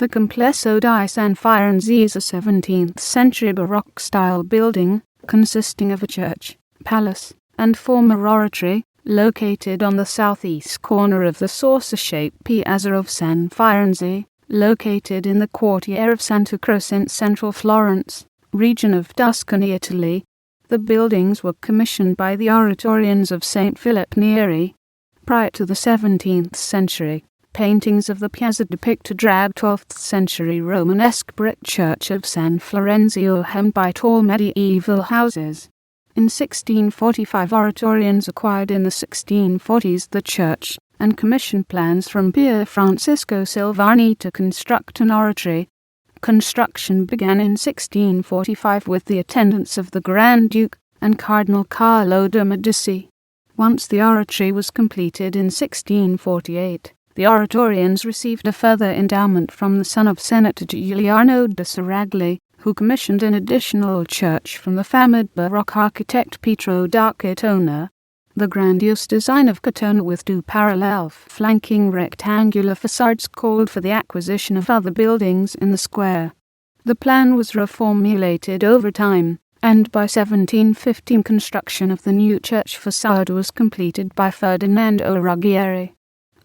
The Complesso di San Firenze is a 17th-century Baroque-style building, consisting of a church, palace, and former oratory, located on the southeast corner of the saucer-shaped Piazza of San Firenze, located in the quartiere of Santa Croce in central Florence, region of Tuscany, Italy. The buildings were commissioned by the Oratorians of St. Philip Neri. Prior to the 17th century, paintings of the Piazza depict a drab 12th century Romanesque brick church of San Florenzio hemmed by tall medieval houses. In 1645 Oratorians acquired in the 1640s the church, and commissioned plans from Pier Francesco Silvani to construct an oratory. Construction began in 1645 with the attendance of the Grand Duke and Cardinal Carlo de Medici. Once the oratory was completed in 1648, the Oratorians received a further endowment from the son of Senator Giuliano de Serragli, who commissioned an additional church from the famedBaroque architect Pietro da Cortona. The grandiose design of Cortona with two parallel flanking rectangular facades called for the acquisition of other buildings in the square. The plan was reformulated over time, and by 1715 construction of the new church facade was completed by Ferdinando Ruggieri.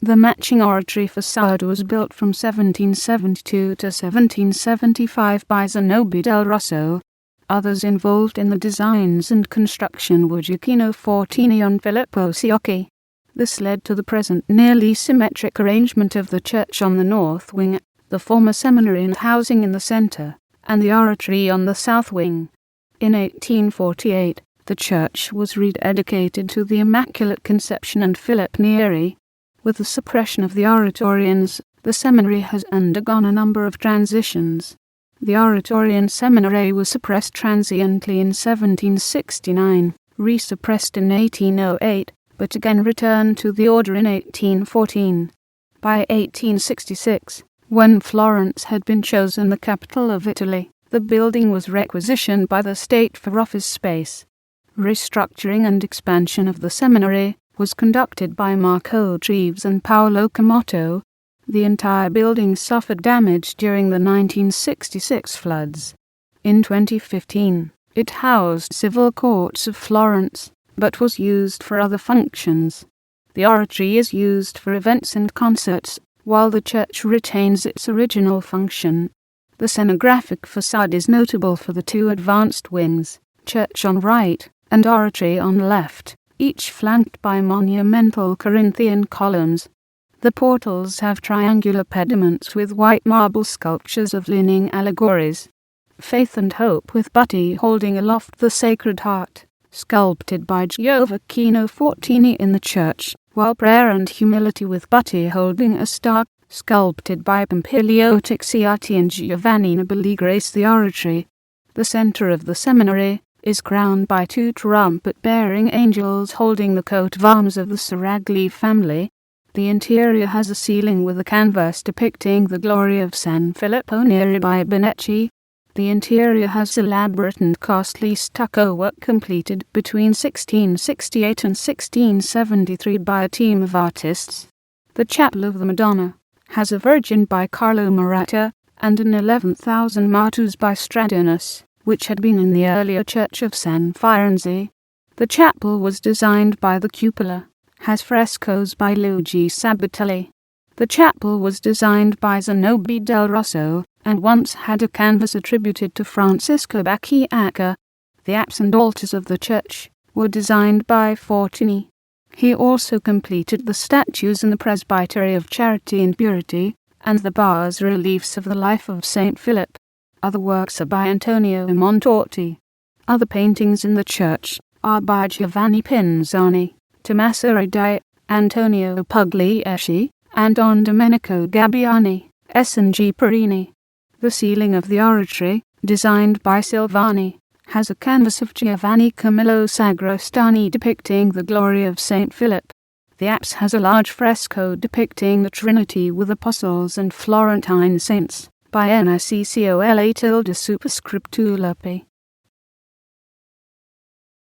The matching oratory facade was built from 1772 to 1775 by Zanobi del Rosso. Others involved in the designs and construction were Gioacchino Fortini and Filippo Ciocchi. This led to the present nearly symmetric arrangement of the church on the north wing, the former seminary and housing in the centre, and the oratory on the south wing. In 1848, the church was rededicated to the Immaculate Conception and Philip Neri. With the suppression of the Oratorians, the seminary has undergone a number of transitions. The Oratorian seminary was suppressed transiently in 1769, resuppressed in 1808, but again returned to the order in 1814. By 1866, when Florence had been chosen the capital of Italy, the building was requisitioned by the state for office space. Restructuring and expansion of the seminary was conducted by Marco Treves and Paolo Camotto. The entire building suffered damage during the 1966 floods. In 2015, it housed civil courts of Florence, but was used for other functions. The oratory is used for events and concerts, while the church retains its original function. The scenographic facade is notable for the two advanced wings, church on right and oratory on left, each flanked by monumental Corinthian columns. The portals have triangular pediments with white marble sculptures of leaning allegories. Faith and Hope with Butti holding aloft the Sacred Heart, sculpted by Gioacchino Fortini in the church, while Prayer and Humility with Butti holding a star, sculpted by Pompilio Tixiati and Giovanni Nibali grace the oratory. The centre of the seminary is crowned by two trumpet-bearing angels holding the coat of arms of the Serragli family. The interior has a ceiling with a canvas depicting the glory of San Filippo Neri by Bonecci. The interior has elaborate and costly stucco work completed between 1668 and 1673 by a team of artists. The Chapel of the Madonna has a Virgin by Carlo Maratta and an 11,000 Martus by Stradinus, which had been in the earlier church of San Firenze. The chapel was designed by the cupola, has frescoes by Luigi Sabatelli. The chapel was designed by Zanobi del Rosso, and once had a canvas attributed to Francisco Bacchiacca. The apse and altars of the church were designed by Fortini. He also completed the statues in the Presbytery of Charity and Purity, and the bas-reliefs of the life of St. Philip. Other works are by Antonio Montorti. Other paintings in the church are by Giovanni Pinzani, Tommaso Redi, Antonio Pugliese, and Don Domenico Gabbiani, S&G Perini. The ceiling of the oratory, designed by Silvani, has a canvas of Giovanni Camillo Sagrostani depicting the glory of St. Philip. The apse has a large fresco depicting the Trinity with apostles and Florentine saints, by Nscola tilde superscriptula P.